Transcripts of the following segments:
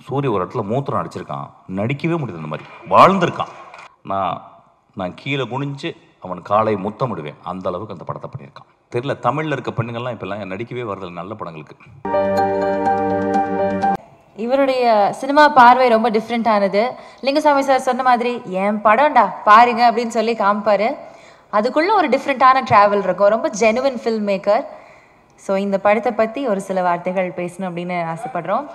சூரிய ஒரு இடத்துல மூத்திரம் அடிச்சிருக்கான், நடிக்கவே முடியுது. அந்த மாதிரி வாழ்ந்திருக்கான். நான் நான் கீழே குனிஞ்சு அவன் காலை முத்தமிடுவேன், அந்த அளவுக்கு அந்த படத்தை பண்ணியிருக்கான். தெரியல, தமிழில் இருக்க பெண்ணுங்கள்லாம் இப்போல்லாம் நடிக்கவே வரதில்லை நல்ல படங்களுக்கு. இவருடைய சினிமா பார்வை ரொம்ப டிஃப்ரெண்ட்டானது. லிங்குசாமி சார் சொன்ன மாதிரி என் படம்டா பாருங்க அப்படின்னு சொல்லி காமிப்பார். அதுக்குள்ளே ஒரு டிஃப்ரெண்ட்டான ட்ராவல் இருக்கும். ரொம்ப ஜெனுவின் ஃபில்ம் மேக்கர். ஸோ இந்த படத்தை பற்றி ஒரு சில வார்த்தைகள் பேசணும் அப்படின்னு ஆசைப்படுறோம்.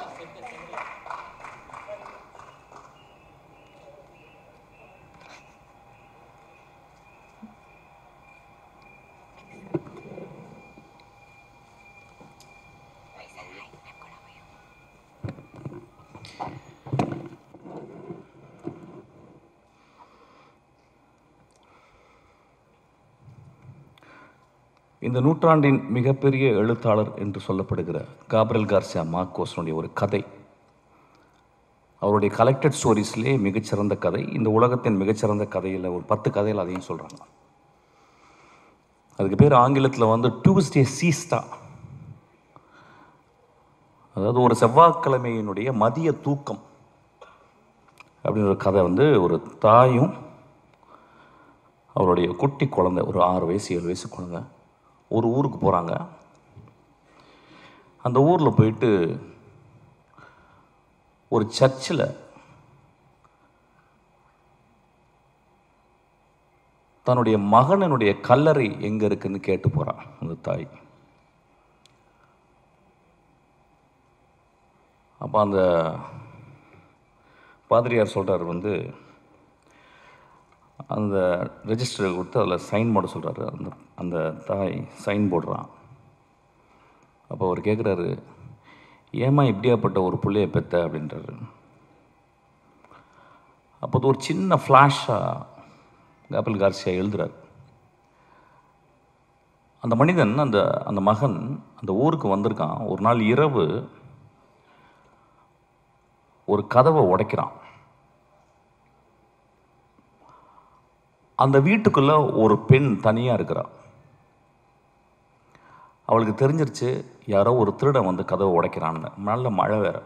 இந்த நூற்றாண்டின் மிகப்பெரிய எழுத்தாளர் என்று சொல்லப்படுகிற காப்ரியல் கார்சியா மார்கோஸனுடைய ஒரு கதை, அவருடைய கலெக்டட் ஸ்டோரிஸ்லேயே மிகச்சிறந்த கதை. இந்த உலகத்தின் மிகச்சிறந்த கதையில் ஒரு 10 கதையில் அதையும் சொல்கிறாங்க. அதுக்கு பேர் ஆங்கிலத்தில் வந்து டியூஸ்டே சீஸ்டா, அதாவது ஒரு செவ்வாய்க்கிழமையினுடைய மதிய தூக்கம் அப்படின்ற ஒரு கதை. வந்து ஒரு தாயும் அவருடைய குட்டி குழந்தை, ஒரு 6 வயசு 7 வயசு குழந்தை, ஒரு ஊருக்கு போகிறாங்க. அந்த ஊரில் போயிட்டு ஒரு சர்ச்சில் தன்னுடைய மகனுடைய கல்லறை எங்கே இருக்குன்னு கேட்டு போகிறான் அந்த தாய். அப்போ அந்த பாதிரியார் சொல்கிறார், வந்து அந்த ரெஜிஸ்டரை கொடுத்து அதில் சைன் போட சொல்கிறாரு. அந்த தாய் சைன் போடுறான். அப்போ அவர் கேட்குறாரு, ஏமா இப்படியாப்பட்ட ஒரு பிள்ளையை பெற்ற அப்படின்றாரு. அப்போ ஒரு சின்ன ஃப்ளாஷாக காப்ரியல் கார்சியா எழுதுறார். அந்த மனிதன், அந்த மகன் அந்த ஊருக்கு வந்திருக்கான். ஒரு நாள் இரவு ஒரு கதவை உடைக்கிறான். அந்த வீட்டுக்குள்ளே ஒரு பெண் தனியாக இருக்கிறாள். அவளுக்கு தெரிஞ்சிருச்சு யாரோ ஒரு திருடன் வந்து கதவை உடைக்கிறான்னு. நல்ல மழை வேறு.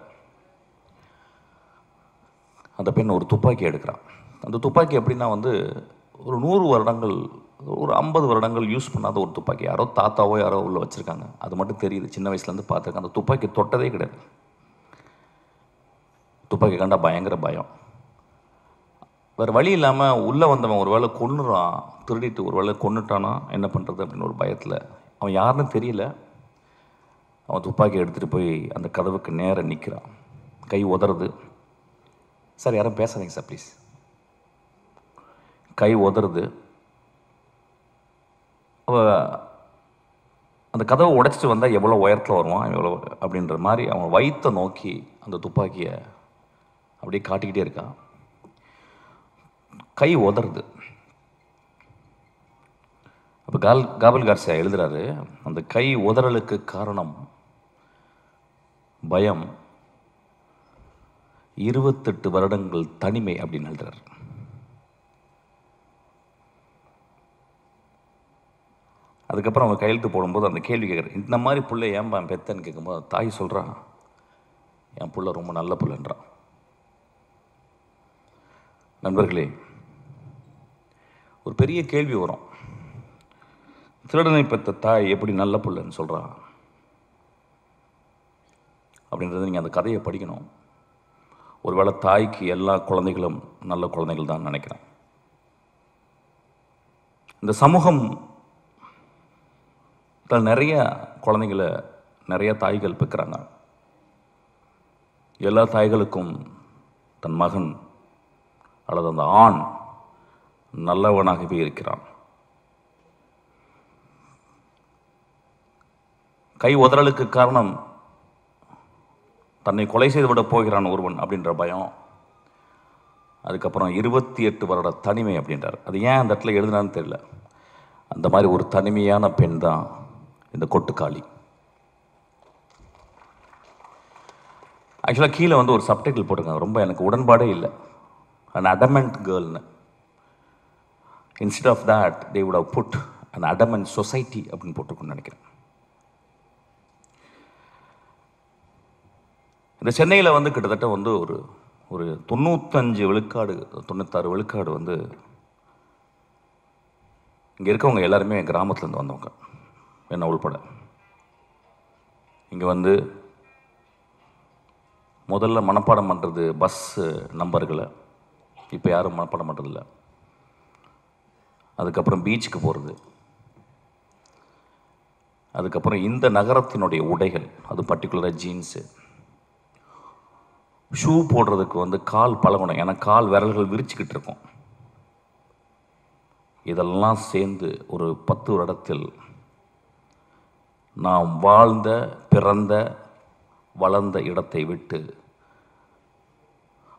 அந்த பெண் ஒரு துப்பாக்கி எடுக்கிறான். அந்த துப்பாக்கி எப்படின்னா வந்து ஒரு 100 வருடங்கள், ஒரு 50 வருடங்கள் யூஸ் பண்ணாத ஒரு துப்பாக்கி. யாரோ தாத்தாவோ யாரோ உள்ளே வச்சுருக்காங்க, அது மட்டும் தெரியுது. சின்ன வயசுலேருந்து பார்த்துருக்கேன். அந்த துப்பாக்கி தொட்டதே கிடையாது. துப்பாக்கி கண்டா பயங்கர பயம். வேறு வழி இல்லாமல் உள்ளே வந்தவன் ஒரு வேளை கொன்னுறான், திருடிட்டு ஒரு வேளை கொன்னுட்டானா என்ன பண்ணுறது அப்படின்னு ஒரு பயத்தில், அவன் யாருன்னு தெரியல, அவன் துப்பாக்கி எடுத்துகிட்டு போய் அந்த கதவுக்கு நேராக நிற்கிறான். கை உதறது. சார் யாரும் பேசாதீங்க சார் ப்ளீஸ். கை உதறது. அந்த கதவை உடைச்சிட்டு வந்தால் எவ்வளோ உயரத்தில் வருவான் எவ்வளோ அப்படின்ற மாதிரி அவன் வயிற்றை நோக்கி அந்த துப்பாக்கியை அப்படியே காட்டிக்கிட்டே இருக்கான். கை உதறது. அப்போ காப்ரியல் கார்சியா எழுதுறாரு, அந்த கை உதறலுக்கு காரணம் பயம், 28 வருடங்கள் தனிமை அப்படின்னு எழுதுறாரு. அதுக்கப்புறம் அவங்க கையெழுத்து போடும்போது அந்த கேள்வி கேட்குறேன், இந்த மாதிரி புள்ள ஏன்பா பெத்தன்னு கேட்கும்போது தாய் சொல்கிறான், என் புள்ள ரொம்ப நல்ல புள்ளன்றான். நண்பர்களே, ஒரு பெரிய கேள்வி வரும், திருடனை பெற்ற தாய் எப்படி நல்ல புள்ளன்னு சொல்கிறான் அப்படின்றது நீங்கள் அந்த கதையை படிக்கணும். ஒருவேளை தாய்க்கு எல்லா குழந்தைகளும் நல்ல குழந்தைகள் தான் நினைக்கிறேன். இந்த சமூகம் நிறைய குழந்தைகளை நிறைய தாய்கள் பெற்கிறாங்க. எல்லா தாய்களுக்கும் தன் மகன் அல்லது அந்த ஆண் நல்லவனாகவே இருக்கிறான். கை உதறலுக்கு காரணம் தன்னை கொலை செய்துவிட போகிறான் ஒருவன் அப்படின்ற பயம். அதுக்கப்புறம் 28 வருட தனிமை அப்படின்றார். அது ஏன் அந்த இடத்துல எழுதுனான்னு தெரியல. அந்த மாதிரி ஒரு தனிமையான பெண் தான் இந்த கொட்டுக்காளி. ஆக்சுவலாக கீழே வந்து ஒரு சப்டைட்டில் போட்டிருக்காங்க, ரொம்ப எனக்கு உடன்பாடே இல்லை. an adamant girlனு. instead of that they would have put an adamant society அப்படின்னு போட்டிருக்குன்னு நினைக்கிறேன். இந்த சென்னையில் வந்து கிட்டத்தட்ட வந்து ஒரு ஒரு 95 விழுக்காடு 96 விழுக்காடு வந்து இங்கே இருக்கவங்க எல்லாருமே கிராமத்துலேருந்து வந்தவங்க, என்ன உள்பட. இங்கே வந்து முதல்ல மனப்பாடம் பண்ணுறது பஸ்ஸு நம்பர்களை, இப்போ யாரும் மனப்பாடம் பண்ணுறதில்ல. அதுக்கப்புறம் பீச்சுக்கு போகிறது, அதுக்கப்புறம் இந்த நகரத்தினுடைய உடைகள், அது பர்டிகுலராக ஜீன்ஸு, ஷூ போடுறதுக்கு வந்து கால் பழகணும், ஏன்னா கால் விரல்கள் விரிச்சுக்கிட்டு இருக்கும். இதெல்லாம் சேர்ந்து ஒரு 10 வருடத்தில் நாம் வாழ்ந்த பிறந்த வளர்ந்த இடத்தை விட்டு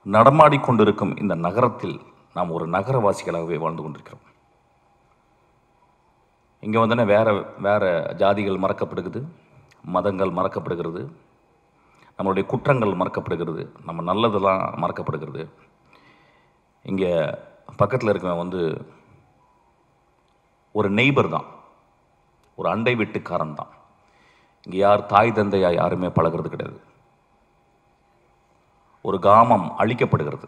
நடமாடிக்கொண்டிருக்கும் இந்த நகரத்தில் நாம் ஒரு நகரவாசிகளாகவே வாழ்ந்து கொண்டிருக்கிறோம். இங்கே வந்தோடனே வேறு ஜாதிகள் மறக்கப்படுகிறது, மதங்கள் மறக்கப்படுகிறது, நம்மளுடைய குற்றங்கள் மறக்கப்படுகிறது, நம்ம நல்லதெல்லாம் மறக்கப்படுகிறது. இங்கே பக்கத்தில் இருக்கவன் வந்து ஒரு நெய்பர் தான், ஒரு அண்டை வீட்டுக்காரன் தான். இங்கே யார் தாய் தந்தையா யாருமே பழகிறது கிடையாது. ஒரு கிராமம் அழிக்கப்படுகிறது.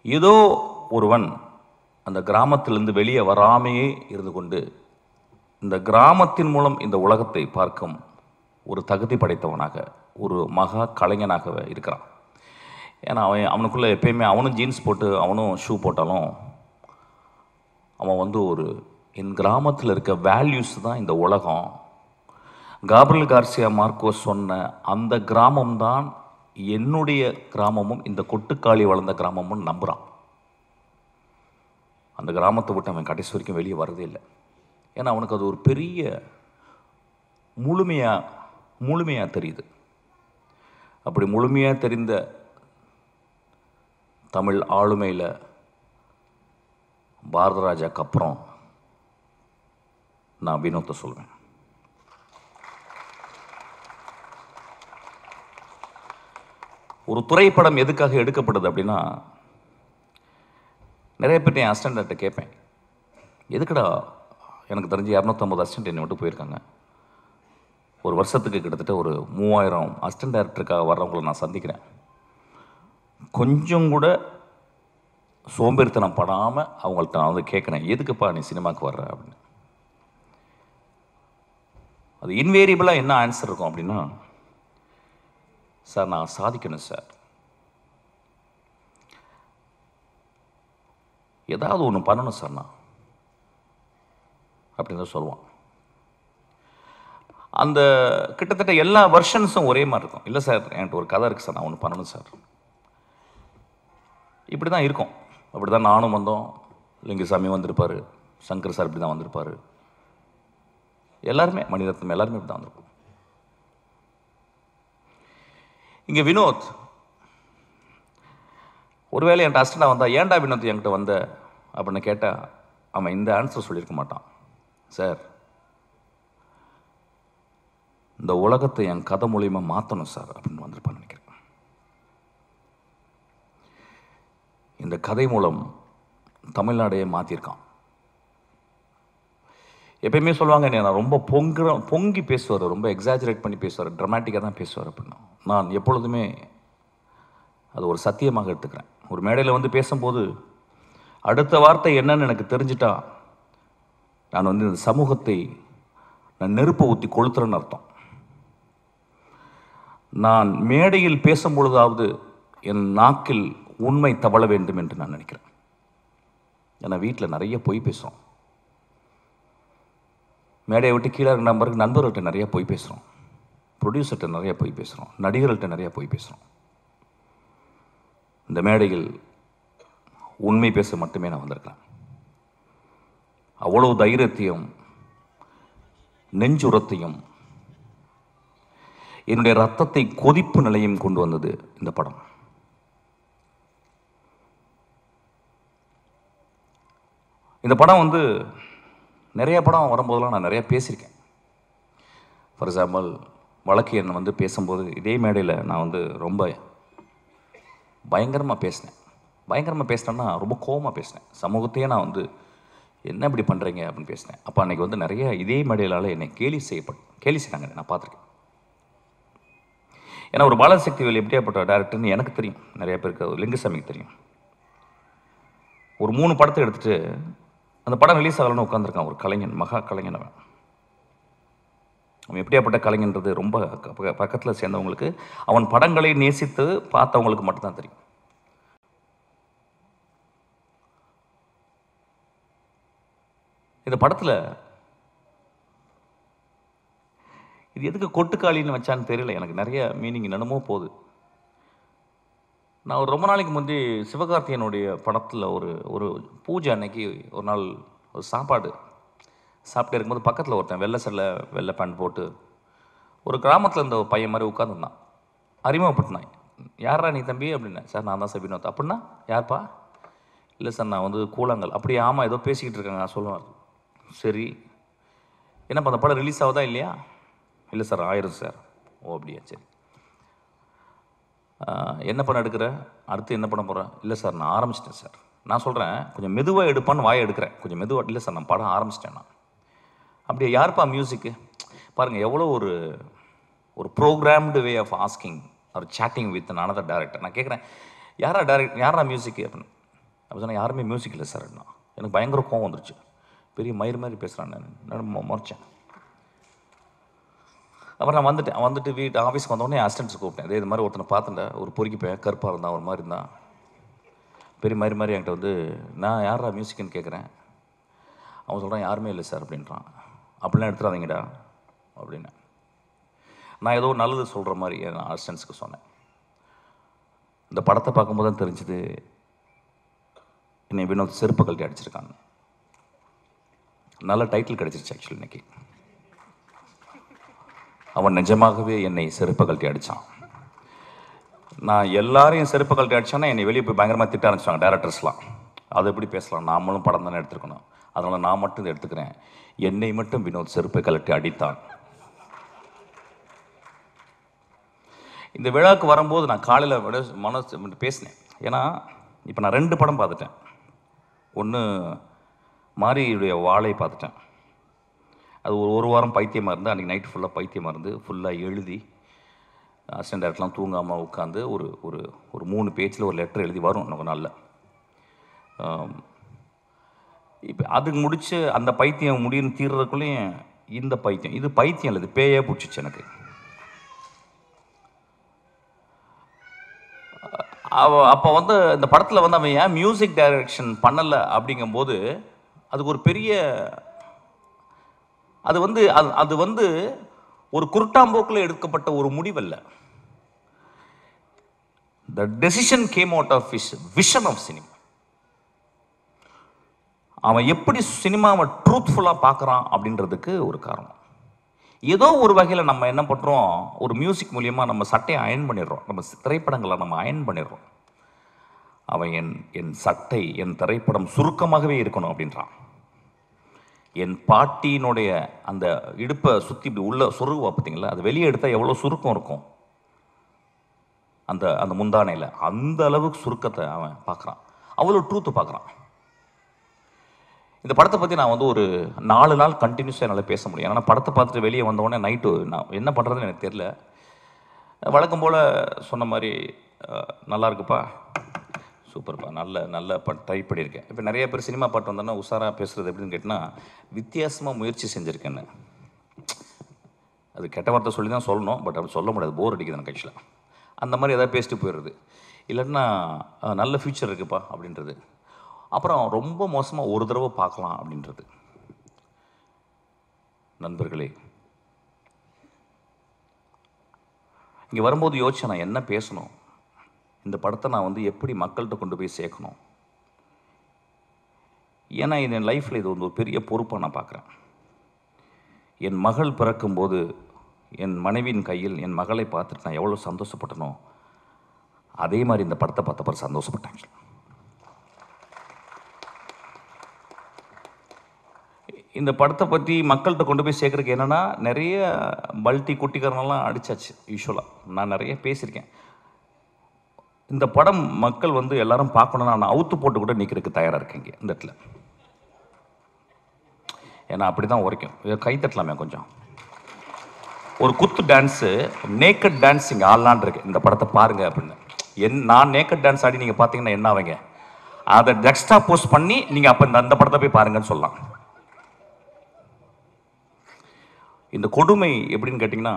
ஏதோ ஒருவன் அந்த கிராமத்திலிருந்து வெளியே வராமையே இருந்து கொண்டு இந்த கிராமத்தின் மூலம் இந்த உலகத்தை பார்க்கும் ஒரு தகுதி படைத்தவனாக, ஒரு மகா கலைஞனாகவே இருக்கிறான். ஏன்னா அவனுக்குள்ளே எப்பயுமே அவனும் ஜீன்ஸ் போட்டு அவனும் ஷூ போட்டாலும் அவன் வந்து ஒரு என் கிராமத்தில் இருக்க வேல்யூஸ் தான் இந்த உலகம். காப்ரியல் கார்சியா மார்க்கோஸ் சொன்ன அந்த கிராமம்தான் என்னுடைய கிராமமும் இந்த கொட்டுக்காளி வளர்ந்த கிராமமும் நம்புகிறான். அந்த கிராமத்தை விட்டு அவன் கடைசி வரைக்கும் வெளியே வரதே இல்லை. ஏன்னா அவனுக்கு அது ஒரு பெரிய முழுமையாக தெரியுது. அப்படி முழுமையாக தெரிந்த தமிழ் ஆளுமையில் பாரத ராஜாக்கு அப்புறம் நான் வினோத்தை சொல்வேன். ஒரு திரைப்படம் எதுக்காக எடுக்கப்படுது அப்படின்னா, நிறைய பேர் என் அசிஸ்டண்ட்டை கேட்பேன், எதுக்குடா, எனக்கு தெரிஞ்சு 250 அசிஸ்டண்ட் என்னை விட்டு போயிருக்காங்க. ஒரு வருஷத்துக்கு கிட்டத்தட்ட ஒரு 3000 அசிஸ்டன்ட் டைரக்டருக்காக வர்றவங்களை நான் சந்திக்கிறேன். கொஞ்சம் கூட சோம்பேறித்தனம் படாமல் அவங்கள்ட்ட நான் வந்து கேட்குறேன், எதுக்குப்பா நீ சினிமாவுக்கு வர்ற அப்படின்னு. அது இன்வேரியபிளாக என்ன ஆன்சர் இருக்கும் அப்படின்னா, சார் நான் சாதிக்கணும் சார், ஏதாவது ஒன்று பண்ணணும் சார் நான் அப்படின்னு தான் சொல்லுவான். அந்த கிட்டத்தட்ட எல்லா வெர்ஷன்ஸும் ஒரே மாதிரி இருக்கும். இல்லை சார் என்கிட்ட ஒரு கதை இருக்குது சார், நான் ஒன்று பண்ணணும் சார். இப்படி தான் இருக்கும். அப்படி தான் நானும் வந்தோம், லிங்குசாமி வந்திருப்பார், சங்கர் சார் இப்படி தான் வந்திருப்பார், எல்லாருமே மணிரத்னம் எல்லாருமே இப்படி தான் வந்திருக்கும். இங்கே வினோத் ஒருவேளை என்கிட்ட அசிஸ்டண்டாக வந்தால், ஏன்டா வினோத் என்கிட்ட வந்த அப்படின்னு கேட்டால் அவன் இந்த ஆன்சர் சொல்லியிருக்க மாட்டான். சார் இந்த உலகத்தை என் கதை மூலியமா மாற்றணும் சார் அப்படின்னு வந்திருப்பான்னு நினைக்கிறேன். இந்த கதை மூலம் தமிழ்நாடையே மாற்றிருக்கான். எப்பயுமே சொல்லுவாங்க, நான் ரொம்ப பொங்கி பேசுவார், ரொம்ப எக்ஸாஜரேட் பண்ணி பேசுவார், ட்ராமாட்டிக்காக தான் பேசுவார் அப்படின்னா. நான் எப்பொழுதுமே அது ஒரு சத்தியமாக எடுத்துக்கிறேன். ஒரு மேடையில் வந்து பேசும்போது அடுத்த வார்த்தை என்னன்னு எனக்கு தெரிஞ்சிட்டா நான் வந்து இந்த சமூகத்தை நான் நெருப்பை ஊற்றி கொளுத்துறேன்னு அர்த்தம். நான் மேடையில் பேசும் பொழுதாவது என் நாக்கில் உண்மை தவழ வேண்டும் என்று நான் நினைக்கிறேன். ஏன்னா வீட்டில் நிறைய பொய் பேசுகிறோம், மேடையை விட்டு கீழே நம்பருக்கு நண்பர்கள்ட்ட நிறைய பொய் பேசுகிறோம், ப்ரொடியூசர்கிட்ட நிறைய பொய் பேசுகிறோம், நடிகர்கள்ட்ட நிறைய பொய் பேசுகிறோம். இந்த மேடையில் உண்மை பேச மட்டுமே நான் வந்திருக்கேன். அவ்வளவு தைரியத்தையும் நெஞ்சுரத்தையும் என்னுடைய ரத்தத்தை கொதிப்பு நிலையும் கொண்டு வந்தது இந்த படம். இந்த படம் வந்து நிறைய படம் வரும்போதெல்லாம் நான் நிறைய பேசியிருக்கேன். ஃபார் எக்ஸாம்பிள் வழக்கு எண் வந்து பேசும்போது இதே மேடையில் நான் வந்து ரொம்ப பயங்கரமாக பேசினேன்னா ரொம்ப கோவமாக பேசினேன். சமூகத்தையே நான் வந்து என்ன இப்படி பண்ணுறீங்க அப்படின்னு பேசினேன். அப்போ அன்றைக்கி வந்து நிறைய இதே மேடையிலால் என்னை கேலி செய்தாங்க, நான் பார்த்துருக்கேன். ஏன்னா ஒரு பாலசக்திவேல் எப்படியாப்பட்ட டேரக்டர்னு எனக்கு தெரியும், நிறைய பேருக்கு லிங்குசாமிக்கு தெரியும். ஒரு 3 படத்தை எடுத்துட்டு அந்த படம் ரிலீஸ் ஆகலன்னு உட்காந்துருக்கான் ஒரு கலைஞன், மகா கலைஞன். அவன் எப்படியாப்பட்ட கலைஞன்றது ரொம்ப பக்கத்தில் சேர்ந்தவங்களுக்கு, அவன் படங்களை நேசித்து பார்த்தவங்களுக்கு மட்டும்தான் தெரியும். இந்த படத்தில் இது எதுக்கு கொட்டுக்காளின்னு வச்சான்னு தெரியல, எனக்கு நிறைய மீனிங் என்னமோ போகுது. நான் ஒரு ரொம்ப நாளைக்கு முந்தி சிவகார்த்தியனுடைய படத்தில் ஒரு பூஜை அன்னைக்கு ஒரு நாள் ஒரு சாப்பாடு சாப்பிட்டு இருக்கும்போது பக்கத்தில் ஒருத்தன் வெள்ளை சட்டை வெள்ளை பேண்ட் போட்டு ஒரு கிராமத்தில் இருந்த ஒரு பையன் மாதிரி உட்காந்துருந்தான். அறிமுகப்படுத்தினான். யாரா நீ தம்பி அப்படின்னா. சார் நான் தான் சார் வினோத். அப்படின்னா யார்ப்பா? இல்லை சார் நான் வந்து கூழாங்கல். அப்படியே ஆமாம் ஏதோ பேசிக்கிட்டு இருக்காங்க நான் சொல்லுவேன். சரி என்னப்பா அந்த படம் ரிலீஸ் ஆகுதா இல்லையா? இல்லை சார் ஆயிரும் சார். ஓ அப்படியா, சரி. என்ன படம் எடுக்கிற, அடுத்து என்ன பண்ண போகிறேன்? இல்லை சார் நான் ஆரம்பிச்சிட்டேன் சார். நான் சொல்கிறேன் கொஞ்சம் மெதுவாக எடுப்பான்னு வாயை எடுக்கிறேன், கொஞ்சம் மெதுவாக. இல்லை சார் நான் படம் ஆரம்பிச்சிட்டேன் நான். அப்படியே யாருப்பா மியூசிக்கு? பாருங்கள் எவ்வளோ ஒரு ப்ரோக்ராம்டு வே ஆஃப் ஆஸ்கிங் ஒரு சேட்டிங் வித் அனதர் டேரக்டர். நான் கேட்குறேன் யாரா மியூசிக்கு அப்படின்னு. அப்போ சொன்னால் யாருமே மியூசிக் இல்லை சார். எனக்கு பயங்கர கோவம் வந்துருச்சு. பெரிய மயிர் மாதிரி பேசுகிறான். நான் முறைச்சேன். அப்புறம் நான் வந்துட்டு வீட்டு ஆஃபீஸ்க்கு வந்தோடனே அசிஸ்டன்ட்ஸ் கூப்பிட்டேன். இது மாதிரி ஒருத்தனை பார்த்துட்டேன், ஒரு பொறுக்கி பையன், கருப்பாக இருந்தான், ஒரு மாதிரி இருந்தான், பெரிய மாதிரி என்கிட்ட வந்து நான் யாரா மியூசிக்குன்னு கேட்குறேன். அவன் சொல்கிறான் யாருமே இல்லை சார் அப்படின்றான். அப்படிலாம் எடுத்துடாதீங்கடா அப்படின்னு நான் ஏதோ நல்லது சொல்கிற மாதிரி என் அசிஸ்டன்ட்ஸ்க்கு சொன்னேன். இந்த படத்தை பார்க்கும்போது தான் தெரிஞ்சுது என்னை வினோத் செருப்பு கழட்டி அடிச்சிருக்காங்க. நல்ல டைட்டில் கிடச்சிருச்சு ஆக்சுவலி இன்னைக்கு. அவன் நிஜமாகவே என்னை செருப்பு கழட்டி அடித்தான். நான் எல்லாரையும் செருப்பு கழட்டி அடித்தான்னா என்னை வெளியே போய் பயங்கரமாக திட்ட ஆரம்பிச்சாங்க டேரக்டர்ஸ்லாம். அது எப்படி பேசலாம், நாமளும் படம் தானே எடுத்துருக்கணும், அதனால் நான் மட்டும் இதை எடுத்துக்கிறேன். என்னை மட்டும் வினோத் செருப்பை கழட்டி அடித்தான். இந்த விழாவுக்கு வரும்போது நான் காலையில் மனசு பேசினேன். ஏன்னா இப்போ நான் 2 படம் பார்த்துட்டேன். ஒன்று மாரியுடைய வாழை பார்த்துட்டேன். அது ஒரு வாரம் பைத்தியமாக இருந்து, அன்றைக்கி நைட்டு ஃபுல்லாக பைத்தியமாக இருந்து ஃபுல்லாக எழுதி அசிஸ்டன்ட் டேரக்டர்லாம் தூங்காமல் உட்காந்து ஒரு 3 பேஜில் ஒரு லெட்டர் எழுதி வரும் நம்ம நாளில். இப்போ அதுக்கு முடித்து அந்த பைத்தியம் முடியுன்னு தீர்றதுக்குள்ளேயும் இந்த பைத்தியம், இது பைத்தியம் இல்லை, இது பேயே பிடிச்சிச்சு எனக்கு. அப்போ வந்து இந்த படத்தில் வந்து அவன் ஏன் மியூசிக் டைரக்ஷன் பண்ணலை அப்படிங்கும்போது அதுக்கு ஒரு பெரிய அது வந்து ஒரு குருட்டாம்போக்கில் எடுக்கப்பட்ட ஒரு முடிவல்ல. The decision came out of his vision of cinema. அவன் எப்படி சினிமாவை ட்ரூத்ஃபுல்லாக பார்க்குறான் அப்படின்றதுக்கு ஒரு காரணம். ஏதோ ஒரு வகையில் நம்ம என்ன பண்ணுறோம், ஒரு மியூசிக் மூலியமாக நம்ம சட்டையை அயன் பண்ணிடுறோம், நம்ம திரைப்படங்களை நம்ம அயன் பண்ணிடுறோம். அவன் என் சட்டை என் திரைப்படம் சுருக்கமாகவே இருக்கணும் அப்படின்றான். என் பாட்டியினுடைய அந்த இடுப்பை சுற்றி இப்படி உள்ள சொருகுவா பார்த்தீங்களா, அது வெளியே எடுத்தால் எவ்வளோ சுருக்கம் இருக்கும் அந்த முந்தானையில், அந்த அளவுக்கு சுருக்கத்தை அவன் பார்க்குறான், அவ்வளோ ட்ரூத்து பார்க்குறான். இந்த படத்தை பற்றி நான் வந்து ஒரு 4 நாள் கண்டினியூஸாக என்னால் பேச முடியும். ஏன்னா படத்தை பார்த்துட்டு வெளியே வந்தோடனே நைட்டு நான் என்ன பண்ணுறதுன்னு எனக்கு தெரியல. வழக்கம் போல் சொன்ன மாதிரி நல்லா இருக்குப்பா, சூப்பர்ப்பா, நல்ல ட்ரை பண்ணியிருக்கேன். இப்போ நிறைய பேர் சினிமா பாட்டு வந்தோன்னா உஷாராக பேசுகிறது எப்படின்னு கேட்டிங்கன்னா வித்தியாசமாக முயற்சி செஞ்சுருக்கேன்னு. அது கெட்ட வார்த்தை சொல்லி தான் சொல்லணும், பட் அப்படி சொல்ல முடியாது, போர் அடிக்குது எனக்கு ஆக்சுவலாக. அந்த மாதிரி எதாவது பேசிட்டு போயிடுறது, இல்லைன்னா நல்ல ஃபியூச்சர் இருக்குப்பா அப்படின்றது, அப்புறம் ரொம்ப மோசமாக ஒரு தடவை பார்க்கலாம் அப்படின்றது. நண்பர்களே, இங்கே வரும்போது யோசிச்சேன் நான் என்ன பேசணும், இந்த படத்தை நான் வந்து எப்படி மக்கள்கிட்ட கொண்டு போய் சேர்க்கணும். ஏன்னா என் லைஃப்பில் இது வந்து ஒரு பெரிய பொறுப்பாக நான் பார்க்குறேன். என் மகள் பிறக்கும்போது என் மனைவியின் கையில் என் மகளை பார்த்துட்டு நான் எவ்வளோ சந்தோஷப்பட்டனோ அதே மாதிரி இந்த படத்தை பார்த்தப்ப சந்தோஷப்பட்டேன். இந்த படத்தை பற்றி மக்கள்கிட்ட கொண்டு போய் சேர்க்குறதுக்கு என்னென்னா நிறைய பல்ட்டி குட்டிக்காரனெல்லாம் அடித்தாச்சு. யூஸ்வலாக நான் நிறைய பேசியிருக்கேன். இந்த படம் மக்கள் வந்து எல்லாரும் பார்க்கணுன்னா நான் அவுத்து போட்டு கூட நிற்கிறதுக்கு தயாராக இருக்கேங்க இந்த இடத்துல. ஏன்னா அப்படி தான் உரைக்கும். கை தட்டலாமே கொஞ்சம். ஒரு குத்து டான்ஸு, நேக்கட் டான்ஸ் இங்கே ஆடலான் இருக்கு, இந்த படத்தை பாருங்க அப்படின்னு. நான் நேக்கட் டான்ஸ் ஆடி நீங்கள் பார்த்தீங்கன்னா என்ன ஆவீங்க? அதை டெக்ஸ்ட்ரா போஸ்ட் பண்ணி நீங்கள் அப்போ அந்த படத்தை போய் பாருங்கன்னு சொல்லலாம். இந்த கொடுமை எப்படின்னு கேட்டிங்கன்னா,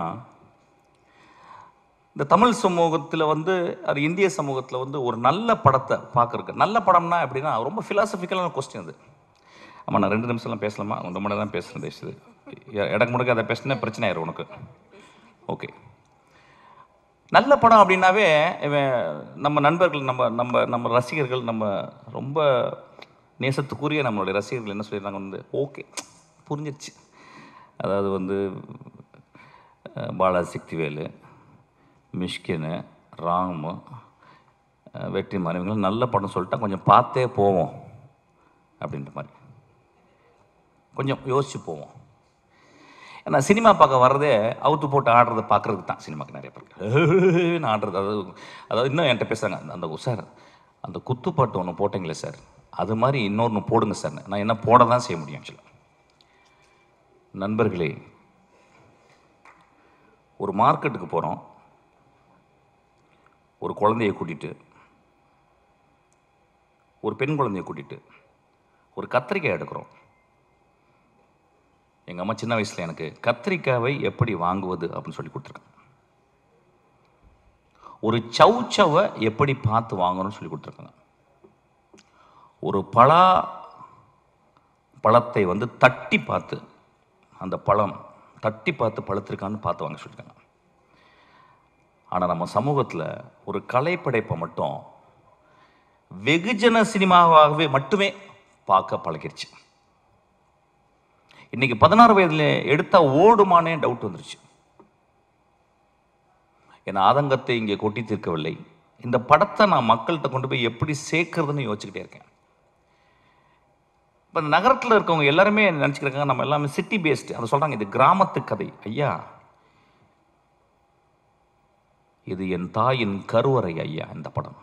இந்த தமிழ் சமூகத்தில் வந்து அது இந்திய சமூகத்தில் வந்து ஒரு நல்ல படத்தை பார்க்குறக்கு, நல்ல படம்னா எப்படின்னா ரொம்ப ஃபிலாசபிக்கலான கொஸ்டின் அது. ஆமாம், நான் 2 நிமிஷம்லாம் பேசலாமா? 1 மணி நேரம் பேசுகிறேன் தயவுசெய்து. இடக்கு முடக்க அதை பேசினா பிரச்சனை ஆயிரும் உனக்கு. ஓகே, நல்ல படம் அப்படின்னாவே நம்ம நண்பர்கள், நம்ம நம்ம நம்ம ரசிகர்கள், நம்ம ரொம்ப நேசத்துக்குரிய நம்மளுடைய ரசிகர்கள் என்ன சொல்லிடுறாங்க வந்து, ஓகே புரிஞ்சிருச்சு, அதாவது வந்து பாலாசக்திவேலு, மிஷ்கினு, ராமு, வெற்றிமாறன் இவங்களும் நல்ல படம் சொல்லிட்டா கொஞ்சம் பார்த்தே போவோம் அப்படின்ற மாதிரி, கொஞ்சம் யோசிச்சு போவோம். ஏன்னா சினிமா பார்க்க வர்றதே அவுத்து போட்டு ஆடுறதை பார்க்குறதுக்கு தான். சினிமாவுக்கு நிறைய பேருக்கு ஆடுறது, அதாவது இன்னும் என்கிட்ட பேசுகிறாங்க, அந்த சார் அந்த குத்துப்பாட்டு ஒன்று போட்டிங்களே சார், அது மாதிரி இன்னொன்று போடுங்க சார். நான் என்ன போட தான் செய்ய முடியும் ஆக்சுவலாக. நண்பர்களே, ஒரு மார்க்கெட்டுக்கு போகிறோம், ஒரு குழந்தையை கூட்டிகிட்டு, ஒரு பெண் குழந்தையை கூட்டிகிட்டு ஒரு கத்திரிக்காய் எடுக்கிறோம். எங்கள் அம்மா சின்ன வயசில் எனக்கு கத்திரிக்காவை எப்படி வாங்குவது அப்படின்னு சொல்லி கொடுத்துருக்காங்க. ஒரு சவுச்சவை எப்படி பார்த்து வாங்கணும்னு சொல்லி கொடுத்துருக்காங்க. ஒரு பழத்தை வந்து தட்டி பார்த்து, அந்த பழம் தட்டி பார்த்து பழுத்திருக்கான்னு பார்த்து வாங்க சொல்லியிருக்காங்க. ஆனால் நம்ம சமூகத்தில் ஒரு கலைப்படைப்பை மட்டும் வெகுஜன சினிமாவாகவே மட்டுமே பார்க்க பழகிருச்சு. இன்னைக்கு 16 வயதில் எடுத்தா ஓடுமானே டவுட் வந்துருச்சு. என் ஆதங்கத்தை இங்கே கொட்டி தீர்க்கவில்லை. இந்த படத்தை நான் மக்கள்கிட்ட கொண்டு போய் எப்படி சேர்க்கறதுன்னு யோசிச்சுக்கிட்டே இருக்கேன். இப்போ இந்த நகரத்தில் இருக்கவங்க எல்லாருமே நினச்சிக்கிறாங்க நம்ம எல்லாமே சிட்டி பேஸ்டு. அதை சொல்கிறாங்க இது கிராமத்து கதை. ஐயா, இது என் தாயின் கருவறை ஐயா. இந்த படம்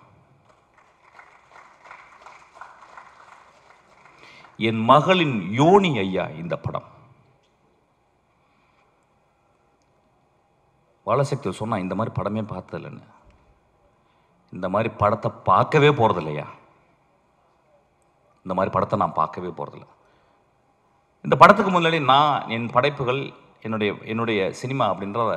என் மகளின் யோனி ஐயா. இந்த படம் பாலசக்தி சொன்னா இந்த மாதிரி படமே பார்த்ததில்லைன்னு. இந்த மாதிரி படத்தை பார்க்கவே போறது இல்லையா? இந்த மாதிரி படத்தை நான் பார்க்கவே போறதில்ல. இந்த படத்துக்கு முன்னாடி நான் என் படைப்புகள், என்னுடைய சினிமா அப்படின்றத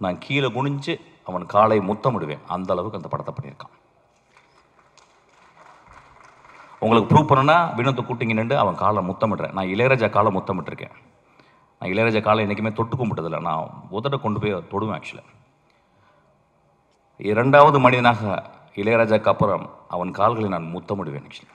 நான் கீழே குனிஞ்சு அவன் காலை முத்தமிடுவேன். அந்த அளவுக்கு அந்த படத்தை பண்ணியிருக்கான். உங்களுக்கு ப்ரூவ் பண்ணணும்னா வினோத்தை கூட்டிங்க நின்று அவன் காலை முத்தமிடுறேன். நான் இளையராஜா காலை முத்தமிட்டிருக்கேன். நான் இளையராஜா காலை என்றைக்குமே தொட்டு கும்பிட்டதில்லை. நான் உதட கொண்டு போய் தொடுவேன். ஆக்சுவலாக 2வது மனிதனாக இளையராஜாக்கு அப்புறம் அவன் கால்களை நான் முத்தமிடுவேன். ஆக்சுவலி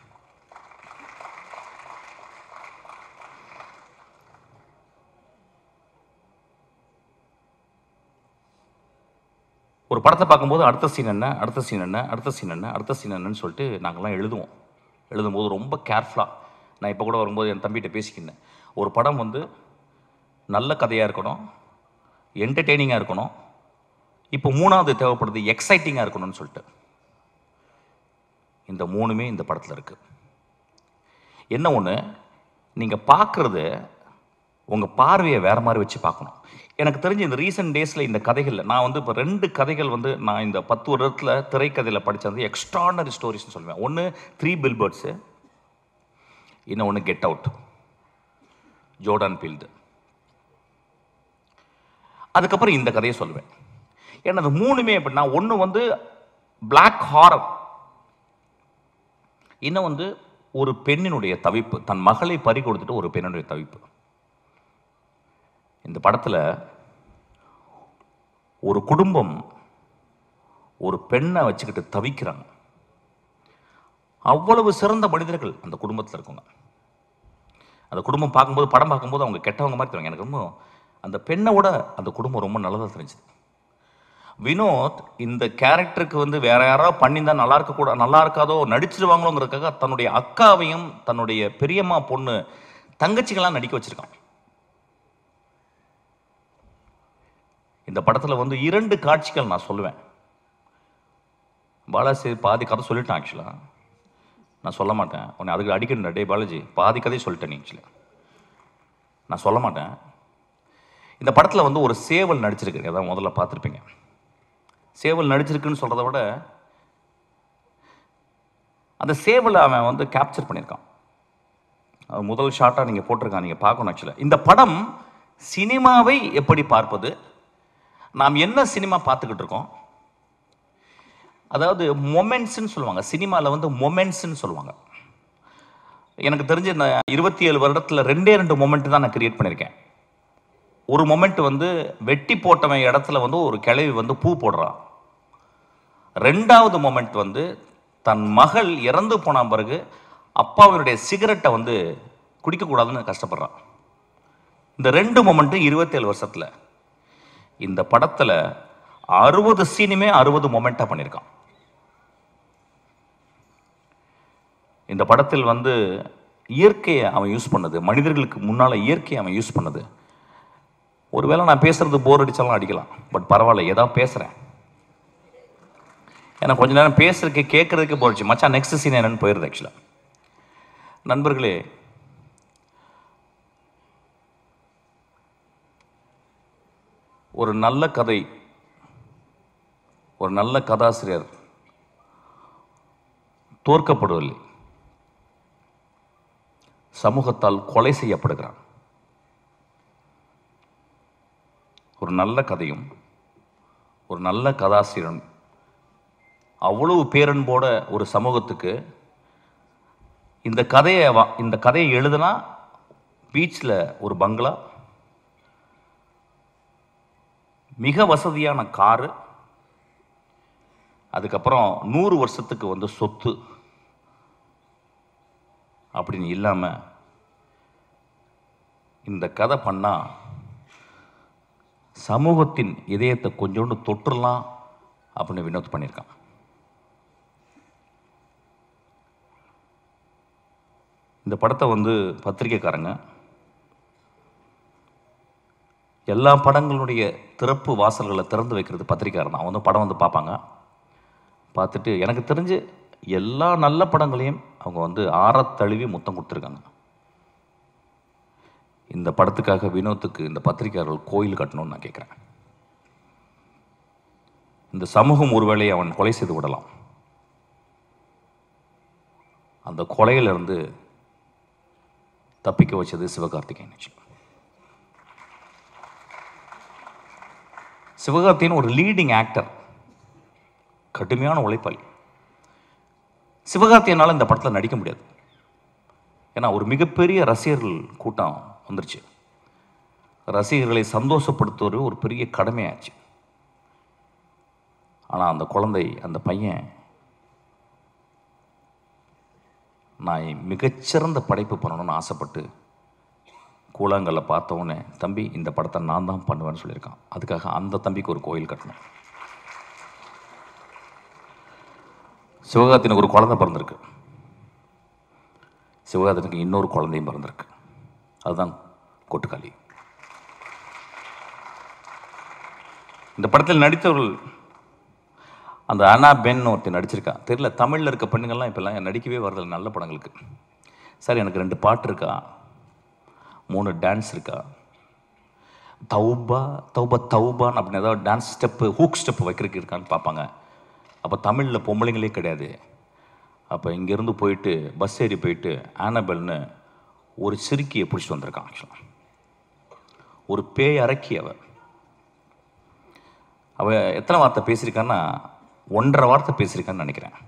ஒரு படத்தை பார்க்கும்போது அடுத்த சீன் என்ன, அடுத்த சீன் என்ன, அடுத்த சீன் என்ன, அடுத்த சீன் என்னன்னு சொல்லிட்டு நாங்கள்லாம் எழுதுவோம். எழுதும்போது ரொம்ப கேர்ஃபுல்லாக, நான் இப்போ கூட வரும்போது என் தம்பிகிட்ட பேசிக்கினேன், ஒரு படம் வந்து நல்ல கதையாக இருக்கணும், என்டர்டெய்னிங்காக இருக்கணும், இப்போ 3வது தேவைப்படுது எக்ஸைட்டிங்காக இருக்கணும்னு சொல்லிட்டு. இந்த 3மே இந்த படத்தில் இருக்குது. என்ன ஒன்று, நீங்கள் பார்க்குறது உங்கள் பார்வையை வேறு மாதிரி வச்சு பார்க்கணும். எனக்கு தெரிஞ்சு இந்த ரீசெண்ட் டேஸில் இந்த கதைகளில் நான் வந்து இப்போ 2 கதைகள் வந்து நான் இந்த 10 வருடத்தில் திரைக்கதையில் படித்தது எக்ஸ்ட்ரானரி ஸ்டோரிஸ்னு சொல்லுவேன். ஒன்று 3 பில்பர்ட்ஸு, இன்னொன்று கெட் அவுட், ஜோர்டான் பீல்டு. அதுக்கப்புறம் இந்த கதையை சொல்லுவேன். ஏன்னா அது 3மே எப்படின்னா, ஒன்று வந்து பிளாக் ஹாரர், இன்னும் வந்து ஒரு பெண்ணினுடைய தவிப்பு, தன் மகளை பறி கொடுத்துட்டு ஒரு பெண்ணினுடைய தவிப்பு. இந்த படத்தில் ஒரு குடும்பம் ஒரு பெண்ணை வச்சுக்கிட்டு தவிக்கிறாங்க. அவ்வளவு சிறந்த மனிதர்கள் அந்த குடும்பத்தில் இருக்கவங்க. அந்த குடும்பம் பார்க்கும்போது, படம் பார்க்கும்போது அவங்க கெட்டவங்க மாதிரி தெரியும். எனக்கு ரொம்ப அந்த பெண்ணை விட அந்த குடும்பம் ரொம்ப நல்லதாக தெரிஞ்சுது. வினோத் இந்த கேரக்டருக்கு வந்து வேற யாராவது பண்ணியிருந்தா நல்லா இருக்காதோ, நடிச்சிருவாங்களோங்கிறதுக்காக தன்னுடைய அக்காவையும் தன்னுடைய பெரியம்மா பொண்ணு தங்கச்சிகளாம் நடிக்க வச்சிருக்கான். இந்த படத்தில் வந்து 2 காட்சிகள் நான் சொல்லுவேன். பாலாஜி பாதி கதை சொல்லிட்டேன். ஆக்சுவலாக நான் சொல்ல மாட்டேன். உன்னை அதுக்கு அடிக்கணும். டே பாலாஜி, பாதி கதையை சொல்லிட்டேன். நீ ஆக்சுவலாக நான் சொல்ல மாட்டேன். இந்த படத்தில் வந்து ஒரு சேவல் நடிச்சிருக்கு, அதான் முதல்ல பார்த்துருப்பீங்க. சேவல் நடிச்சிருக்குன்னு சொல்கிறத விட அந்த சேவலை அவன் வந்து கேப்சர் பண்ணியிருக்கான். அது முதல் ஷாட்டாக நீங்கள் போட்டிருக்கான், நீங்கள் பார்க்கணும். ஆக்சுவலாக இந்த படம் சினிமாவை எப்படி பார்ப்பது, நாம் என்ன சினிமா பார்த்துக்கிட்டு இருக்கோம், அதாவது மொமெண்ட்ஸ்ன்னு சொல்லுவாங்க சினிமாவில், வந்து மொமெண்ட்ஸ்ன்னு சொல்லுவாங்க. எனக்கு தெரிஞ்ச இந்த 27 வருடத்தில் 2 மொமெண்ட் தான் நான் கிரியேட் பண்ணியிருக்கேன். ஒரு மொமெண்ட் வந்து வெட்டி போட்டவன் இடத்துல வந்து ஒரு கிழவி வந்து பூ போடுறான். 2வது மொமெண்ட் வந்து தன் மகள் இறந்து போன பிறகு அப்பாவினுடைய சிகரெட்டை வந்து குடிக்கக்கூடாதுன்னு கஷ்டப்படுறான். இந்த 2 மொமெண்ட்டும் 27 வருஷத்தில். இந்த படத்தில் 60 சீனுமே 60 மொமெண்ட்டாக பண்ணியிருக்கான். இந்த படத்தில் வந்து இயற்கையை அவன் யூஸ் பண்ணது, மனிதர்களுக்கு முன்னால் இயற்கையை அவன் யூஸ் பண்ணது. ஒருவேளை நான் பேசுறது போர் அடிச்சாலும் அடிக்கலாம், பட் பரவாயில்ல, ஏதாவது பேசுகிறேன். ஏன்னா கொஞ்ச நேரம் பேசுறதுக்கு கேட்கறதுக்கு போயிடுச்சு. மச்சான் நெக்ஸ்ட் சீன் என்னன்னு போயிருது. ஆக்சுவலாக நண்பர்களே, ஒரு நல்ல கதை, ஒரு நல்ல கதாசிரியர் தோற்கப்படுவதில்லை, சமூகத்தால் கொலை செய்யப்படுகிறான். ஒரு நல்ல கதையும் ஒரு நல்ல கதாசிரியரும் அவ்வளவு பேரன்போட ஒரு சமூகத்துக்கு இந்த கதையை எழுதுனா பீச்சில் ஒரு பங்களா, மிக வசதியான காரு, அதுக்கப்புறம் 100 வருஷத்துக்கு வந்து சொத்து அப்படின்னு இல்லாமல் இந்த கதை பண்ணால் சமூகத்தின் இதயத்தை கொஞ்சோண்டு தொற்றுலாம் அப்படின்னு வினோத் பண்ணியிருக்கான். இந்த படத்தை வந்து பத்திரிக்கைக்காரங்க எல்லா படங்களுடைய திறப்பு வாசல்களை திறந்து வைக்கிறது பத்திரிக்கையாளர் தான். வந்து படம் வந்து பார்ப்பாங்க, பார்த்துட்டு எனக்கு தெரிஞ்சு எல்லா நல்ல படங்களையும் அவங்க வந்து ஆறத்தழுவி முத்தம் கொடுத்துருக்காங்க. இந்த படத்துக்காக வினோத்துக்கு இந்த பத்திரிக்கையாளர்கள் கோயில் கட்டணும்னு நான் கேட்குறேன். இந்த சமூகம் ஒருவேளை அவன் கொலை செய்து விடலாம், அந்த கொலையிலிருந்து தப்பிக்க வச்சது சிவகார்த்திகேயன். சிவகார்த்திகேயன் ஒரு லீடிங் ஆக்டர், கடுமையான உழைப்பாளி. சிவகார்த்திகேயனால் இந்த படத்தில் நடிக்க முடியாது, ஏன்னா ஒரு மிகப்பெரிய ரசிகர்கள் கூட்டம் வந்துருச்சு. ரசிகர்களை சந்தோஷப்படுத்துவது ஒரு பெரிய கடமையாச்சு. ஆனால் அந்த குழந்தை, அந்த பையன், நான் மிகச்சிறந்த படைப்பு பண்ணணும்னு ஆசைப்பட்டு கூழாங்கல்ல பார்த்தவொடனே, தம்பி இந்த படத்தை நான் தான் பண்ணுவேன்னு சொல்லியிருக்கான். அதுக்காக அந்த தம்பிக்கு ஒரு கோயில் கட்டணும். சிவகார்த்திகனுக்கு ஒரு குழந்தை பிறந்திருக்கு, சிவகார்த்திகனுக்கு இன்னொரு குழந்தையும் பிறந்திருக்கு, அதுதான் கொட்டுக்காளி. இந்த படத்தில் நடித்தவர்கள், அந்த அண்ணா பென் ஒருத்தர் நடிச்சிருக்கா, தெரியல தமிழில் இருக்க பெண்ணுங்கள்லாம் இப்போல்லாம் நடிக்கவே வரதில்லை நல்ல படங்களுக்கு. சார் எனக்கு 2 பாட்டு இருக்கா, 3 டான்ஸ் இருக்கா, தௌபா தௌபா தௌபான்னு அப்படின்னு ஏதாவது டான்ஸ் ஸ்டெப்பு, ஹூக் ஸ்டெப்பு வைக்கிறதுக்கு இருக்கான்னு பார்ப்பாங்க. அப்போ தமிழில் பொம்பளைங்களே கிடையாது. அப்போ இங்கேருந்து போயிட்டு பஸ் ஏறி போயிட்டு ஆனபெல்னு ஒரு சிறுக்கியை பிடிச்சிட்டு வந்திருக்கான். ஆக்சுவலாக ஒரு பேய் அரக்கி. அவள் எத்தனை வார்த்தை பேசியிருக்கான்னா 1.5 வார்த்தை பேசியிருக்கான்னு நினைக்கிறேன்.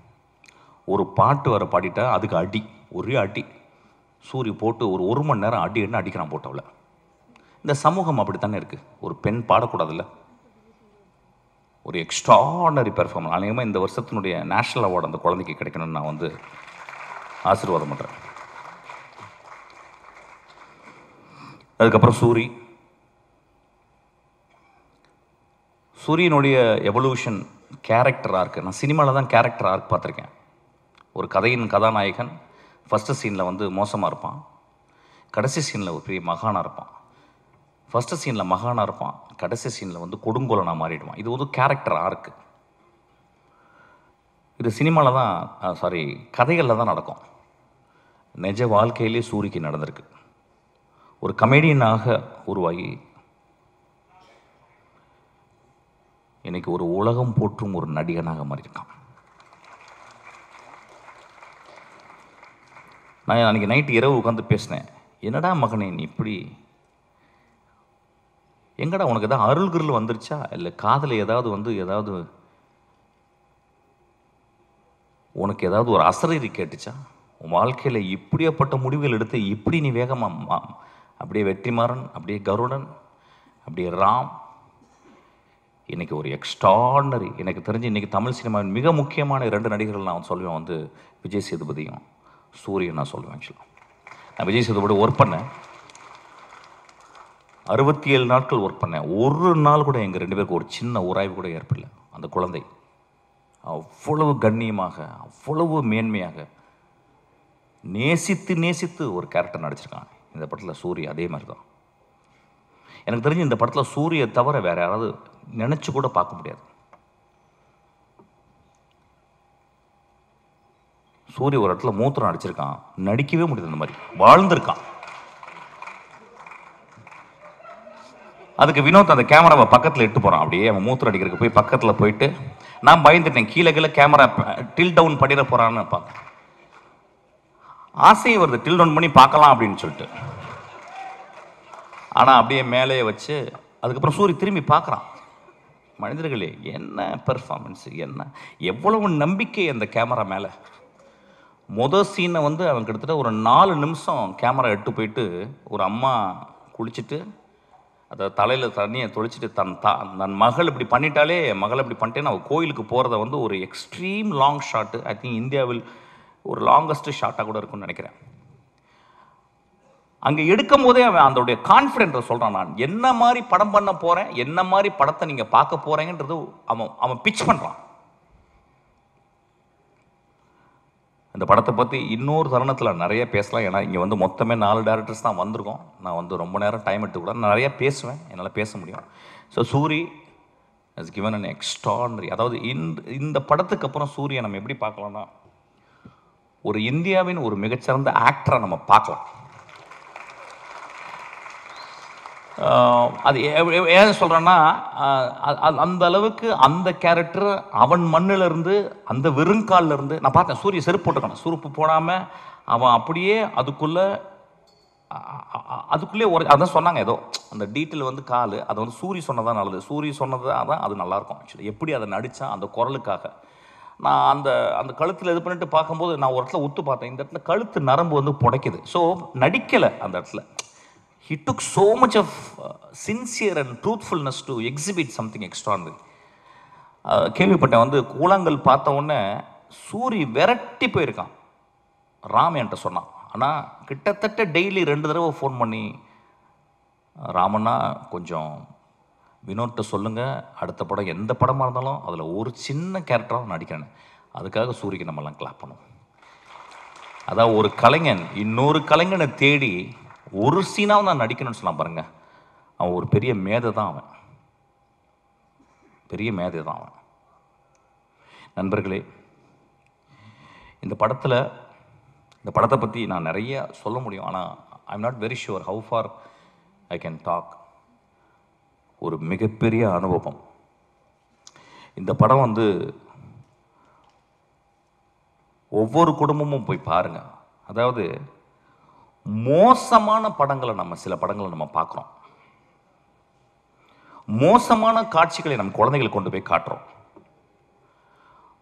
ஒரு பாட்டு வர பாடிட்டா அதுக்கு அடி, ஒரே அடி சூரிய போட்டு ஒரு 1 மணி நேரம் அடி என்ன அடிக்கிறான் போட்டவளை. இந்த சமூகம் அப்படி தானே இருக்குது. ஒரு பெண் பாடக்கூடாதுல்ல. ஒரு எக்ஸ்ட்ராடனரி பெர்ஃபார்மன்ஸ். அநேகமாக இந்த வருஷத்தினுடைய நேஷ்னல் அவார்டு அந்த குழந்தைக்கு கிடைக்கணும்னு நான் வந்து ஆசீர்வாதம் பண்ணுறேன். அதுக்கப்புறம் சூரியனுடைய எவல்யூஷன் கேரக்டர் ஆர்க்கு, நான் சினிமாவில் தான் கேரக்டர் ஆர்க் பார்த்துருக்கேன். ஒரு கதையின் கதாநாயகன் ஃபஸ்ட்டு சீனில் வந்து மோசமாக இருப்பான், கடைசி சீனில் ஒரு பெரிய மகானாக இருப்பான். ஃபஸ்ட்டு சீனில் மகானாக இருப்பான், கடைசி சீனில் வந்து கொடுங்கோலனாக மாறிடுவான். இது ஒரு கேரக்டர் ஆர்க்கு. இது சினிமாவில் தான், கதைகளில் தான் நடக்கும். நிஜ வாழ்க்கையிலே சூரிக்கு நடந்திருக்கு. ஒரு கமெடியனாக உருவாகி இன்னைக்கு ஒரு உலகம் போற்றும் ஒரு நடிகனாக மாறியிருக்கான். நான் அன்றைக்கி நைட்டு இரவு உட்காந்து பேசினேன். என்னடா மகனே நீ இப்படி, எங்கடா உனக்கு ஏதாவது அருள்கிருள் வந்துருச்சா, இல்லை காதில் ஏதாவது உனக்கு ஏதாவது ஒரு அசரீரி கேட்டுச்சா? உன் வாழ்க்கையில் இப்படியாப்பட்ட முடிவுகள் எடுத்து இப்படி நீ வேகமாக அப்படியே வெற்றிமாறன், அப்படியே கருடன், அப்படியே ராம், இன்றைக்கி ஒரு எக்ஸ்ட்ராடனரி. எனக்கு தெரிஞ்சு இன்றைக்கி தமிழ் சினிமாவின் மிக முக்கியமான 2 நடிகர்கள் நான் சொல்லுவேன், விஜய் சேதுபதியும் சூரியன் நான் சொல்லுவேன். ஆக்சுவலாக நான் விஜய் சேதுபதி ஒர்க் பண்ணேன், 67 நாட்கள் ஒர்க் பண்ணேன். ஒரு நாள் கூட எங்கள் 2 பேருக்கு ஒரு சின்ன உராய்வு கூட ஏற்படல. அந்த குழந்தை அவ்வளவு கண்ணியமாக, அவ்வளவு மேன்மையாக நேசித்து ஒரு கேரக்டர் நடிச்சிருக்காங்க. இந்த படத்தில் சூரிய அதே மாதிரி தான். எனக்கு தெரிஞ்சு இந்த படத்தில் சூரிய தவிர வேற யாராவது நினச்சி கூட பார்க்க முடியாது. சூரிய ஒரு இடத்துல மூத்திரம் அடிச்சிருக்கான், நடிக்கவே முடியாது. இந்த மாதிரி வாழ்ந்திருக்கான். அதுக்கு வினோத் அந்த கேமராவை பக்கத்தில் இட்டு போகிறான். அப்படியே அவன் மூத்திரம் அடிக்கிறதுக்கு போய் பக்கத்தில் போயிட்டு நான் பயந்துட்டேன், கீழே கேமரா டில் டவுன் பண்ணிட போகிறான்னு பார்த்தேன். ஆசையை வருது டில் டவுன் பண்ணி பார்க்கலாம் அப்படின்னு சொல்லிட்டு. ஆனால் அப்படியே மேலேயே வச்சு அதுக்கப்புறம் சூரிய திரும்பி பார்க்குறான். மனிதர்களே என்ன பெர்ஃபார்மன்ஸு, என்ன எவ்வளவு நம்பிக்கை அந்த கேமரா மேலே. மொதல் சீனை அவன் கிட்டத்தட்ட ஒரு 4 நிமிஷம் கேமரா எட்டு போயிட்டு ஒரு அம்மா குளிச்சுட்டு அதை தலையில் தண்ணியை தொளிச்சிட்டு தன் மகள் இப்படி பண்ணிட்டாலே, மகள் இப்படி பண்ணிட்டேன்னு அவள் கோயிலுக்கு போகிறத ஒரு extreme long shot. I think இந்தியாவில் ஒரு லாங்கஸ்ட் ஷாட்டாக கூட இருக்கும்னு நினைக்கிறேன். அங்கே எடுக்கும் போதே அவன் அதோடைய கான்ஃபிடென்ட்டை சொல்கிறான். நான் என்ன மாதிரி படம் பண்ண போகிறேன், என்ன மாதிரி படத்தை நீங்கள் பார்க்க போகிறீங்கன்றது அவன் பிச் பண்ணுறான். இந்த படத்தை பற்றி இன்னொரு தருணத்தில் நிறைய பேசலாம். ஏன்னா இங்கே மொத்தமே 4 டேரக்டர்ஸ் தான் வந்திருக்கோம். நான் ரொம்ப நேரம் டைம் எடுத்துக்கூடாது, நிறையா பேசுவேன், என்னால் பேச முடியும். So Suri has given an extraordinary. அதாவது இந்த படத்துக்கு அப்புறம் சூரியை நம்ம எப்படி பார்க்கலாம்னா, ஒரு இந்தியாவின் ஒரு மிகச்சிறந்த ஆக்டரை நம்ம பார்க்கலாம். அது ஏன் சொல்கிறேன்னா, அந்த அளவுக்கு அந்த கேரக்டர் அவன் மண்ணிலிருந்து, அந்த வெறுங்காலிருந்து நான் பார்த்தேன். சூரிய செருப்பு போட்டுக்கணும், செருப்பு போடாமல் அவன் அப்படியே அதுக்குள்ளே ஒரு அதான் சொன்னாங்க, ஏதோ அந்த டீட்டெயில் கால் அதை சூரிய சொன்னதான் நல்லது, சூரிய சொன்னது தான் அது நல்லாயிருக்கும். ஆக்சுவலி எப்படி அதை நடித்தான் அந்த குரலுக்காக. நான் அந்த கழுத்தில் இது பண்ணிட்டு பார்க்கும்போது நான் ஒரு இடத்துல உத்து பார்த்தேன், இந்த இடத்துல கழுத்து நரம்பு புடைக்குது. ஸோ நடிக்கலை அந்த இடத்துல. He took so much of sincere and truthfulness to exhibit something extraordinary. கேள்விப்பட்டேன் கூழாங்கல் பார்த்த உடனே சூரி விரட்டி போயிருக்கான். ராம் என்கிட்ட சொன்னான். ஆனால் கிட்டத்தட்ட டெய்லி 2 தடவை ஃபோன் பண்ணி, ராமண்ணா கொஞ்சம் வினோத்தை சொல்லுங்கள், அடுத்த படம் எந்த படமாக இருந்தாலும் அதில் ஒரு சின்ன கேரக்டராக நடிக்கிறேன்னு. அதுக்காக சூரிக்கு நம்மலாம் கிளாப் பண்ணுவோம். அதான் ஒரு கலைஞன் இன்னொரு கலைஞனை தேடி ஒரு சீனாவும் நான் நடிக்கணும்னு சொன்னான் பாருங்க. அவன் ஒரு பெரிய மேதை தான். பெரிய மேதை தான் அவன். நண்பர்களே, இந்த படத்தை பற்றி நான் நிறைய சொல்ல முடியும். ஆனால் I am not very sure how far I can talk. ஒரு மிகப்பெரிய அனுபவம். இந்த படம் ஒவ்வொரு குடும்பமும் போய் பாருங்கள். அதாவது மோசமான படங்களை சில படங்களை நம்ம பார்க்குறோம். மோசமான காட்சிகளை நம்ம குழந்தைகளுக்கு கொண்டு போய் காட்டுறோம்.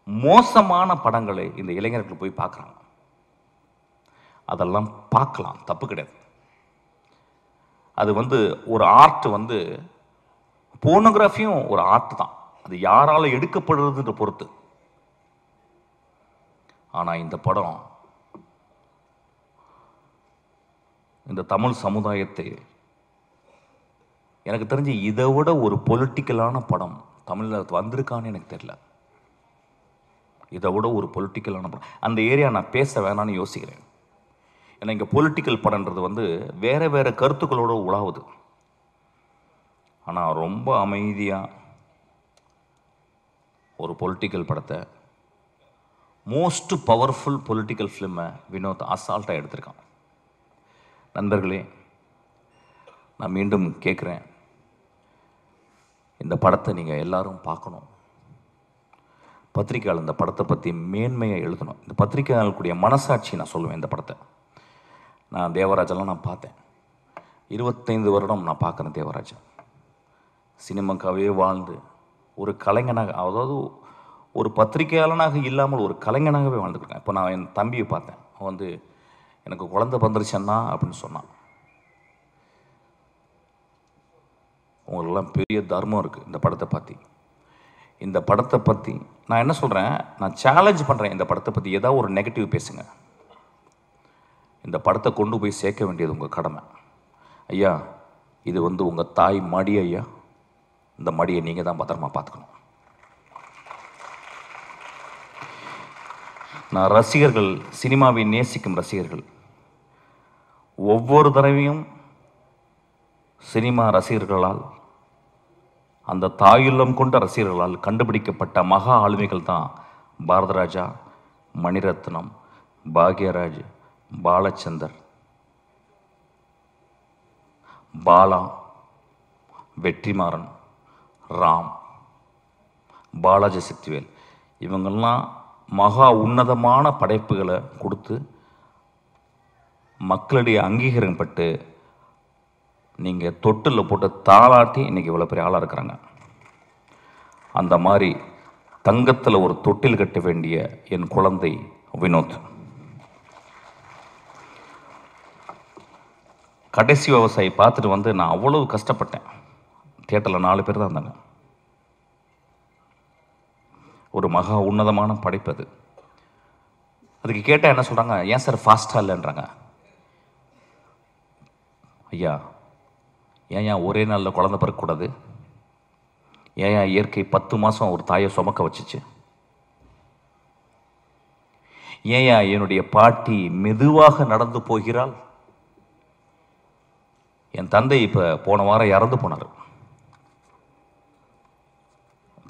மோசமான படங்களை இந்த இளைஞர்கள் போய் பார்க்குறாங்க. அதெல்லாம் பார்க்கலாம், தப்பு கிடையாது. அது ஒரு ஆர்ட். போர்னோகிராஃபியும் ஒரு ஆர்ட் தான். அது யாரால எடுக்கப்படுறதுன்ற பொறுத்து. ஆனால் இந்த படம் இந்த தமிழ் சமுதாயத்தை, எனக்கு தெரிஞ்சு இதை விட ஒரு பொலிட்டிக்கலான படம் தமிழில் வந்திருக்கான்னு எனக்கு தெரியல. இதை விட ஒரு பொலிட்டிக்கலான படம். அந்த ஏரியா நான் பேச வேணான்னு யோசிக்கிறேன். ஏன்னா இங்கே பொலிட்டிக்கல் படம்ன்றது வேறு கருத்துக்களோடு உலாவுது. ஆனால் ரொம்ப அமைதியாக ஒரு பொலிட்டிக்கல் படத்தை, மோஸ்ட் பவர்ஃபுல் பொலிட்டிக்கல் ஃபிலிமை வினோத் அசால்ட்டாக எடுத்திருக்கான். நண்பர்களே, நான் மீண்டும் கேட்குறேன், இந்த படத்தை நீங்கள் எல்லாரும் பார்க்கணும். பத்திரிக்கையாளர் இந்த படத்தை பற்றி மேன்மையாக எழுதணும். இந்த பத்திரிக்கையாளர்களுடைய மனசாட்சி நான் சொல்லுவேன். இந்த படத்தை நான் தேவராஜெல்லாம் நான் பார்த்தேன். 25 வருடம் நான் பார்க்குறேன் தேவராஜா. சினிமாக்காகவே வாழ்ந்து ஒரு கலைஞனாக, அதாவது ஒரு பத்திரிகையாளனாக இல்லாமல் ஒரு கலைஞனாகவே வாழ்ந்துருக்கேன். இப்போ நான் என் தம்பியை பார்த்தேன். அவன் வந்து எனக்கு குழந்தை வந்துருச்சேன்னா அப்படின்னு சொன்னான். உங்களுக்கெல்லாம் பெரிய தர்மம் இருக்குது இந்த படத்தை பற்றி. இந்த படத்தை பற்றி நான் என்ன சொல்கிறேன், நான் சேலஞ்ச் பண்ணுறேன். இந்த படத்தை பற்றி ஏதாவது ஒரு நெகட்டிவ் பேசுங்க. இந்த படத்தை கொண்டு போய் சேர்க்க வேண்டியது உங்கள் கடமை. ஐயா, இது வந்து உங்கள் தாய் மடி ஐயா. இந்த மடியை நீங்கள் தான் பத்திரமா பார்த்துக்கணும். நான் ரசிகர்கள், சினிமாவை நேசிக்கும் ரசிகர்கள், ஒவ்வொரு தடவையும் சினிமா ரசிகர்களால், அந்த தாயுள்ளம் கொண்ட ரசிகர்களால் கண்டுபிடிக்கப்பட்ட மகா ஆளுமைகள் தான் பாரதராஜா, மணிரத்னம், பாக்யராஜ், பாலச்சந்தர், பாலா, வெற்றிமாறன், ராம், பாலாஜி சக்திவேல். இவங்கெல்லாம் மகா உன்னதமான படைப்புகளை கொடுத்து மக்களுடைய அங்கீகாரம் பட்டு நீங்கள் தொட்டில் போட்டு தாளாட்டி இன்றைக்கி இவ்வளோ பெரிய ஆளாக இருக்கிறாங்க. அந்த மாதிரி தங்கத்தில் ஒரு தொட்டில் கட்ட வேண்டிய என் குழந்தை வினோத். கடைசி விவசாயி பார்த்துட்டு வந்து நான் அவ்வளவு கஷ்டப்பட்டேன். தியேட்டரில் 4 பேர் தான் இருந்தாங்க. ஒரு மகா உன்னதமான படைப்பு அது. அதுக்கு கேட்டால் என்ன சொல்கிறாங்க, ஏன் சார் ஃபாஸ்ட்டாக இல்லைன்றாங்க. ஐயா, ஏன் ஒரே நாளில் குழந்தை பிறக்கக்கூடாது? ஏன் இயற்கை 10 மாதம் ஒரு தாயை சுமக்க வச்சிச்சு? ஏன் என்னுடைய பாட்டி மெதுவாக நடந்து போகிறாள்? என் தந்தை இப்போ போன வாரம் இறந்து போனார்.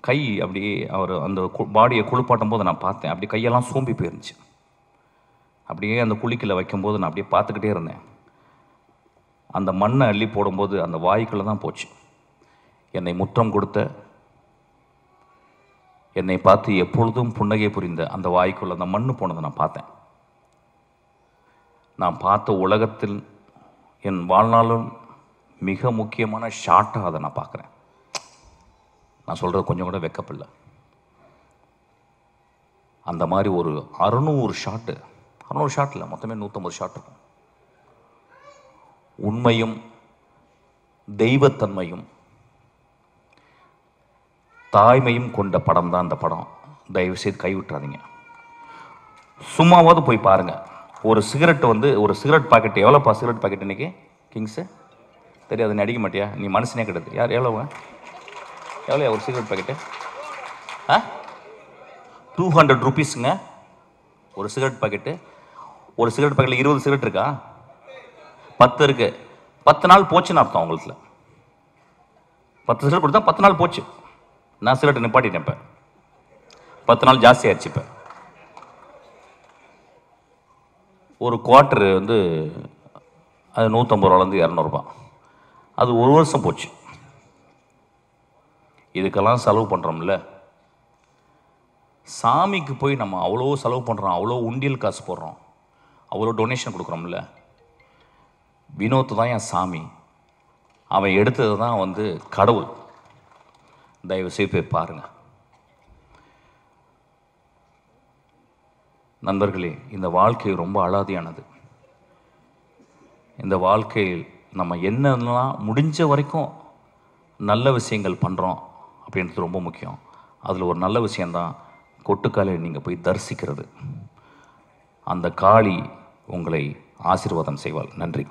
கை அப்படியே அவர் அந்த பாடியை குளிப்பாட்டும் போது நான் பார்த்தேன். அப்படி கையெல்லாம் சோம்பி போயிருந்துச்சு. அப்படியே அந்த குளிக்கல வைக்கும்போது நான் அப்படியே பார்த்துக்கிட்டே இருந்தேன். அந்த மண்ணை அள்ளி போடும்போது அந்த வாய்க்குள்ளே தான் போச்சு. என்னை முத்தம் கொடுத்த, என்னை பார்த்து எப்பொழுதும் புன்னகை புரிந்த அந்த வாய்க்குள்ள அந்த மண்ணு போனதை நான் பார்த்தேன். நான் பார்த்த உலகத்தில் என் வாழ்நாளும் மிக முக்கியமான ஷாட்டாக அதை நான் பார்க்குறேன். நான் சொல்கிறது கொஞ்சம் கூட வெக்கப்படல. அந்த மாதிரி ஒரு 600 ஷாட்டு, 600 ஷாட்டில் மொத்தமே 150 ஷாட் இருக்கும். உண்மையும் தெய்வத்தன்மையும் தாய்மையும் கொண்ட படம் தான் அந்த படம். தயவுசெய்து கைவிட்டுறாதீங்க. சும்மாவது போய் பாருங்கள். ஒரு சிகரெட் வந்து, ஒரு சிகரெட் பாக்கெட் எவ்வளோப்பா? சிகரெட் பாக்கெட் இன்னைக்கு கிங்ஸு தெரியாது, நீ அடிக்க மாட்டியா? நீ மனுஷனே கிடையாது. யார் எவ்வளோவா? எவ்வளோ ஒரு சிகரெட் பாக்கெட்டு? 200 ருபீஸுங்க ஒரு சிகரெட் பாக்கெட்டு. ஒரு சிகரெட் பாக்கெட்டில் 20 சிகரெட் இருக்கா? 10 இருக்கு. 10 நாள் போச்சுன்னு அர்த்தம் உங்களுக்கு. 10 சிகரெட் கொடுத்தா 10 நாள் போச்சு. நான் சிகரெட்டை நிப்பாட்டிட்டேன். இப்போ 10 நாள் ஜாஸ்தி ஆயிடுச்சு. இப்போ ஒரு குவார்ட்டரு வந்து அது 150 ரூபாலேருந்து 200 ரூபா. அது 1 வருஷம் போச்சு. இதுக்கெல்லாம் செலவு பண்ணுறோம்ல. சாமிக்கு போய் நம்ம அவ்வளோ செலவு பண்ணுறோம், அவ்வளோ உண்டியல் காசு போடுறோம், அவ்வளோ டொனேஷன் கொடுக்குறோம்ல. வினோத் தான் என் சாமி. அவன் எடுத்தது தான் வந்து கடவுள். தயவுசெய்து போய் பாருங்கள். நண்பர்களே, இந்த வாழ்க்கை ரொம்ப அலாதியானது. இந்த வாழ்க்கையில் நம்ம என்னெல்லாம் முடிஞ்ச வரைக்கும் நல்ல விஷயங்கள் பண்ணுறோம் அப்படின்றது ரொம்ப முக்கியம். அதில் ஒரு நல்ல விஷயந்தான் கொட்டுக்காலையை நீங்கள் போய் தரிசிக்கிறது. அந்த காளி உங்களை ஆசீர்வாதம் செய்வாள். நன்றி.